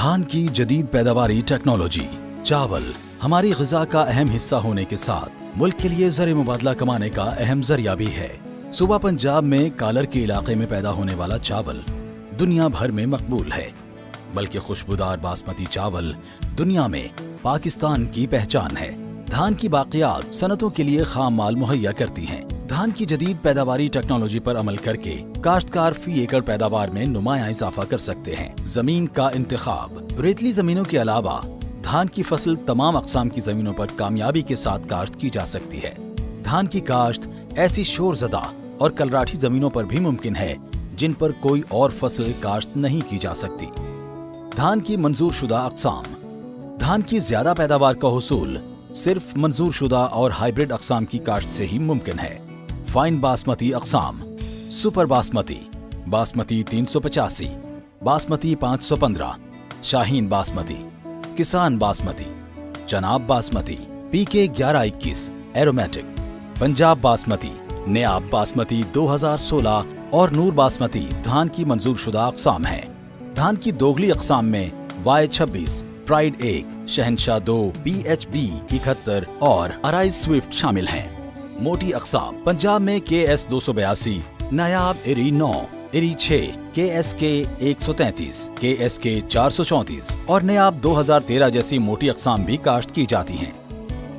धान की जदीद पैदावारी टेक्नोलॉजी। चावल हमारी ग़िज़ा का अहम हिस्सा होने के साथ मुल्क के लिए ज़र मुबादला कमाने का अहम ज़रिया भी है। सूबा पंजाब में कालर के इलाके में पैदा होने वाला चावल दुनिया भर में मकबूल है, बल्कि खुशबूदार बासमती चावल दुनिया में पाकिस्तान की पहचान है। धान की बाक़ियात सनतों के लिए खाम माल मुहैया करती हैं। धान की जदीद पैदावारी टेक्नोलॉजी पर अमल करके काश्तकार फी एकड़ पैदावार में नुमाया इजाफा कर सकते हैं। जमीन का इंतखाब, रेतली जमीनों के अलावा धान की फसल तमाम अक़साम की जमीनों पर कामयाबी के साथ काश्त की जा सकती है। धान की काश्त ऐसी शोरज़दा और कलराठी जमीनों पर भी मुमकिन है जिन पर कोई और फसल काश्त नहीं की जा सकती। धान की मंजूर शुदा अक़साम, धान की ज्यादा पैदावार का हुसूल सिर्फ मंजूर शुदा और हाइब्रिड अक़साम की काश्त से ही मुमकिन है। फाइन बासमती अक़साम, सुपर बासमती, बासमती 385, बासमती 515, शाहीन बासमती, किसान बासमती, जनाब बासमती, पीके 1121, एरोमेटिक, पंजाब बासमती, नेयाब बासमती 2016 और नूर बासमती धान की मंजूर शुदा अक़साम है। धान की दोगली अक़साम में Y26, प्राइड 1, शहनशाह 2, PHB 71 और अराइज स्विफ्ट शामिल हैं। मोटी अक़साम पंजाब में KS 282, नायाब इरी 9, इरी 6, KSK 133, KSK 434 और नेयाब 2013 जैसी मोटी अक़साम भी काश्त की जाती हैं।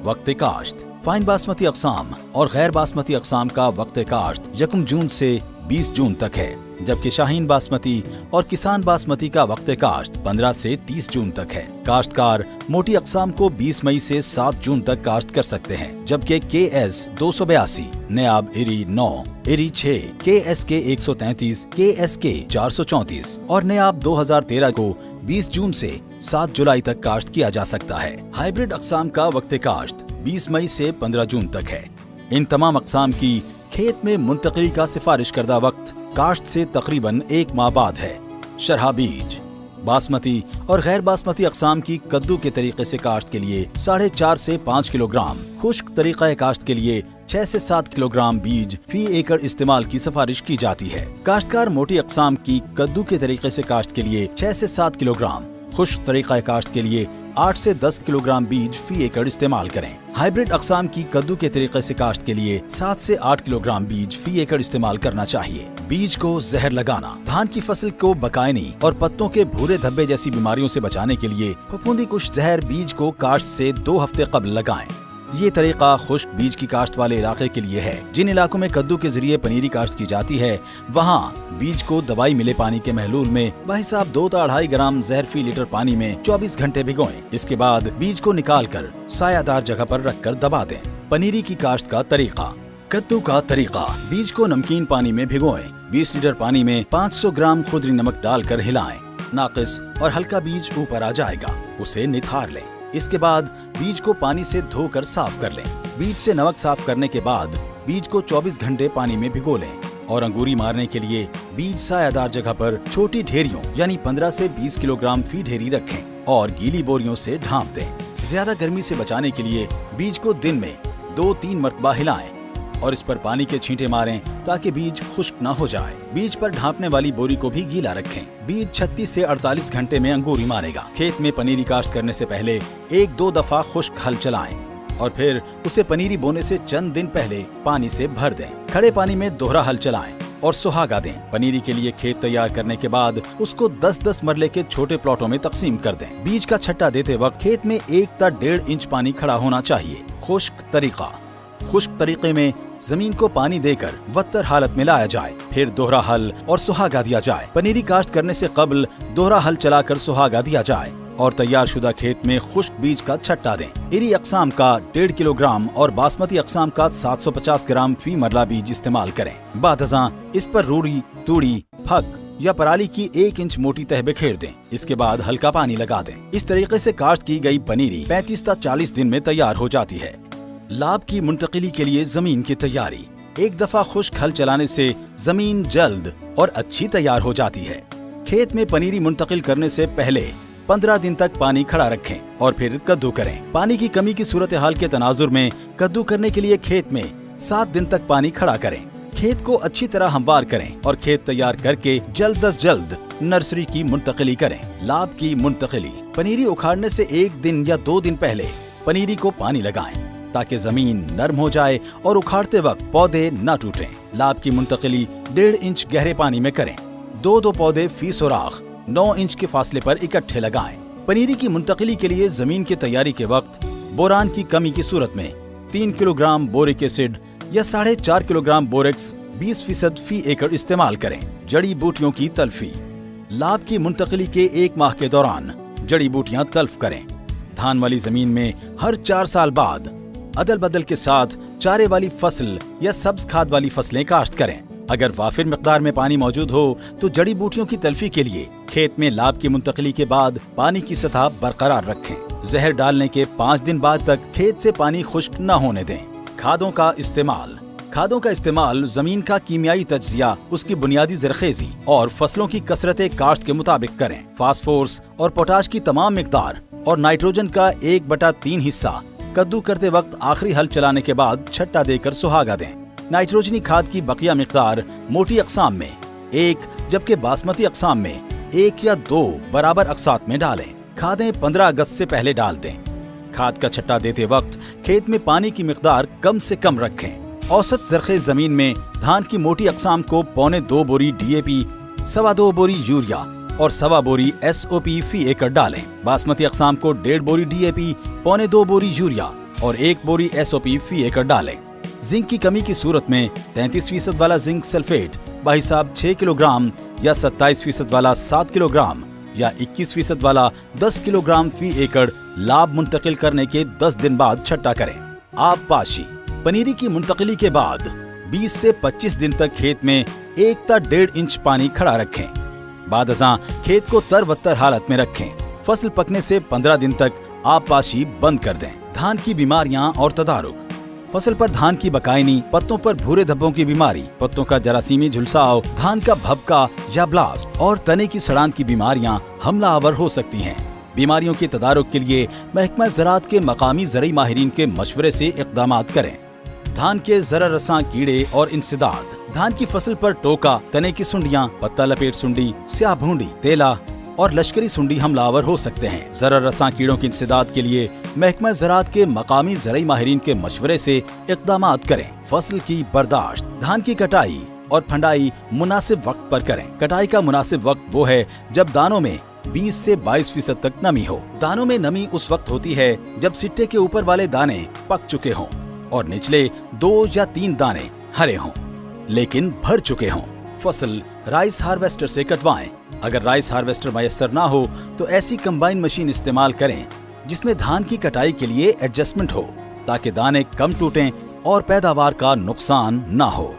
वक्त काश्त, फाइन बासमती अक़साम और गैर बासमती अक़साम का वक्त काश्त 1 जून से 20 जून तक है, जबकि शाहीन बासमती और किसान बासमती का वक्त काश्त 15 से 30 जून तक है। काश्तकार मोटी अक़साम को 20 मई से 7 जून तक काश्त कर सकते हैं, जबकि KS 282, नेयाब eri 9, eri 6, KSK 133, KSK 434 और नेयाब 2013 को 20 जून से 7 जुलाई तक काश्त किया जा सकता है। हाइब्रिड अक़साम का वक्त काश्त 20 मई से 15 जून तक है। इन तमाम अक़साम की खेत में मुंतक़िली का सिफारिश करदा वक्त काश्त से तकरीबन 1 माह बाद है। शरहा बीज, बासमती और गैर बासमती अक़साम की कद्दू के तरीके से काश्त के लिए 4.5 से 5 किलोग्राम, खुश्क तरीक़ा काश्त के लिए 6 से 7 किलोग्राम बीज फी एकड़ इस्तेमाल की सिफारिश की जाती है। काश्तकार मोटी अक़साम की कद्दू के तरीके से काश्त के लिए 6 से 7 किलोग्राम, खुश्क तरीक़ा काश्त के लिए 8 से 10 किलोग्राम बीज फी एकड़ इस्तेमाल करें। हाइब्रिड अक़साम की कद्दू के तरीके से काश्त के लिए 7 से 8 किलोग्राम बीज फी एकड़ इस्तेमाल करना चाहिए। बीज को जहर लगाना, धान की फसल को बकायनी और पत्तों के भूरे धब्बे जैसी बीमारियों से बचाने के लिए फफूंदी कुश जहर बीज को काश्त से 2 हफ्ते कबल लगाएं। ये तरीका खुश्क बीज की काश्त वाले इलाके के लिए है। जिन इलाकों में कद्दू के जरिए पनीरी काश्त की जाती है, वहाँ बीज को दवाई मिले पानी के महलूल में बहिसाब 2 से 2.5 ग्राम जहर फी लीटर पानी में 24 घंटे भिगोएं। इसके बाद बीज को निकाल कर सायादार जगह पर रख कर दबा दें। पनीरी की काश्त का तरीका, कद्दू का तरीका, बीज को नमकीन पानी में भिगोएं। 20 लीटर पानी में 500 ग्राम खुदरी नमक डालकर हिलाएं। नाक़िस और हल्का बीज ऊपर आ जाएगा, उसे निथार लें। इसके बाद बीज को पानी से धोकर साफ कर लें। बीज से नमक साफ करने के बाद बीज को 24 घंटे पानी में भिगो लें और अंगूरी मारने के लिए बीज सायादार जगह पर छोटी ढेरियों यानी 15 से 20 किलोग्राम फी ढेरी रखें और गीली बोरियों से ढांप दें। ज्यादा गर्मी से बचाने के लिए बीज को दिन में 2-3 मरतबा हिलाएं और इस पर पानी के छींटे मारें ताकि बीज खुश्क न हो जाए। बीज पर ढांपने वाली बोरी को भी गीला रखें। बीज 36 से 48 घंटे में अंगूरी मारेगा। खेत में पनीरी काश्त करने से पहले 1-2 दफा खुश्क हल चलाएं और फिर उसे पनीरी बोने से चंद दिन पहले पानी से भर दें। खड़े पानी में दोहरा हल चलाएं और सुहागा दें। पनीरी के लिए खेत तैयार करने के बाद उसको 10-10 मरले के छोटे प्लॉटों में तकसीम कर दें। बीज का छट्टा देते वक्त खेत में 1 से 1.5 इंच पानी खड़ा होना चाहिए। खुश्क तरीका, खुश्क तरीके में जमीन को पानी देकर वत्तर हालत में लाया जाए, फिर दोहरा हल और सुहागा दिया जाए। पनीरी काश्त करने से कबल दोहरा हल चलाकर सुहागा दिया जाए और तैयार शुदा खेत में खुश्क बीज का छट्टा दें। इरी अक़साम का 1.5 किलोग्राम और बासमती अक़साम का 750 ग्राम फी मरला बीज इस्तेमाल करें। बादअज़ां इस पर रूड़ी, तूड़ी, फक या पराली की 1 इंच मोटी तह बिखेर दें। इसके बाद हल्का पानी लगा दें। इस तरीके से काश्त की गई पनीरी 35 से 40 दिन में तैयार हो जाती है। लाभ की मुंतकिली के लिए जमीन की तैयारी, एक दफा खुश्क हल चलाने से जमीन जल्द और अच्छी तैयार हो जाती है। खेत में पनीरी मुंतकिल करने से पहले 15 दिन तक पानी खड़ा रखें और फिर कद्दू करें। पानी की कमी की सूरत हाल के तनाजुर में कद्दू करने के लिए खेत में 7 दिन तक पानी खड़ा करें। खेत को अच्छी तरह हमवार करें और खेत तैयार करके जल्द अज जल्द नर्सरी की मुंतकिली करें। लाभ की मुंतकिली। पनीरी उखाड़ने से 1 दिन या 2 दिन पहले पनीरी को पानी लगाएं ताकि जमीन नरम हो जाए और उखाड़ते वक्त पौधे न टूटें। लाभ की मुंतकिली 1.5 इंच गहरे पानी में करें। 2 पौधे फी सुराख 9 इंच के फासले पर इकट्ठे लगाएं। पनीरी की मुंतकिली के लिए जमीन की तैयारी के वक्त बोरान की कमी की सूरत में 3 किलोग्राम बोरिक एसिड या 4.5 किलोग्राम बोरेक्स 20% फी एकड़ इस्तेमाल करें। जड़ी बूटियों की तल्फी। लाभ की मुंतकिली के 1 माह के दौरान जड़ी बूटियां तल्फ करें। धान वाली जमीन में हर 4 साल बाद अदल बदल के साथ चारे वाली फसल या सब्ज खाद वाली फसलें काश्त करें। अगर वाफिर मिकदार में पानी मौजूद हो तो जड़ी बूटियों की तल्फी के लिए खेत में लाभ की मुंतकिली के बाद पानी की सतह बरकरार रखें। जहर डालने के 5 दिन बाद तक खेत से पानी खुश्क न होने दें। खादों का इस्तेमाल। खादों का इस्तेमाल जमीन का कीमियाई तज्जिया, उसकी बुनियादी ज़रख़ेज़ी और फसलों की कसरत काश्त के मुताबिक करें। फास्फोरस और पोटाश की तमाम मिकदार और नाइट्रोजन का 1/3 हिस्सा कद्दू करते वक्त आखिरी हल चलाने के बाद छट्टा देकर सुहागा दें। नाइट्रोजनी खाद की बकिया मिकदार मोटी अक़साम में 1 जबकि बासमती अक़साम में 1 या 2 बराबर अक़सात में डालें। खादें 15 अगस्त से पहले डाल दें। खाद का छट्टा देते वक्त खेत में पानी की मिकदार कम से कम रखें। औसत ज़रख़ेज़ जमीन में धान की मोटी अक़साम को 1.25 बोरी DAP, 2.25 बोरी यूरिया और 1.25 बोरी SOP फी एकड़ डालें। बासमती अक़साम को 1.5 बोरी DAP, 1.25 बोरी यूरिया और 1 बोरी SOP फी एकड़ डालें। जिंक की कमी की सूरत में 33% वाला जिंक सल्फेट बहिसाब 6 किलोग्राम या 27% वाला 7 किलोग्राम या 21% वाला 10 किलोग्राम फी एकड़ लाभ मुंतकिल करने के 10 दिन बाद छट्टा करें। आब पाशी। पनीरी की मुंतकिली के बाद 20 से 25 दिन तक खेत में 1 ता 1.5 इंच पानी खड़ा रखें। बाद अज़ां खेत को तरवत्तर हालत में रखें। फसल पकने से 15 दिन तक आब पाशी बंद कर दें। धान की बीमारियां और तदारुक। फसल पर धान की बकायनी, पत्तों पर भूरे धब्बों की बीमारी, पत्तों का जरासीमी झुलसाव, धान का भभका या ब्लास्ट और तने की सड़ान की बीमारियां हमलावर हो सकती हैं। बीमारियों के तदारुक के लिए महकमा ज़राअत के मकामी ज़रई माहिरीन के मशवरे से इक़दामात करें। धान के ज़रा रसां कीड़े और इंसदाद। धान की फसल पर टोका, तने की सुंडियां, पत्ता लपेट सुंडी, स्याह भूंडी, तेला और लश्करी सुंडी हमलावर हो सकते हैं। ज़रा रसां कीड़ों की इंसदाद के लिए महकमा ज़राअत के मकामी ज़रई माहिरीन के मशवरे से इक़दामात करें। फसल की बर्दाश्त। धान की कटाई और फंडाई मुनासिब वक्त पर करें। कटाई का मुनासिब वक्त वो है जब दानों में 20 से 22% तक नमी हो। दानों में नमी उस वक्त होती है जब सिट्टे के ऊपर वाले दाने पक चुके हों और निचले 2 या 3 दाने हरे हों लेकिन भर चुके हों। फसल राइस हार्वेस्टर से कटवाएं। अगर राइस हार्वेस्टर मैसर ना हो तो ऐसी कंबाइन मशीन इस्तेमाल करें जिसमें धान की कटाई के लिए एडजस्टमेंट हो ताकि दाने कम टूटें और पैदावार का नुकसान ना हो।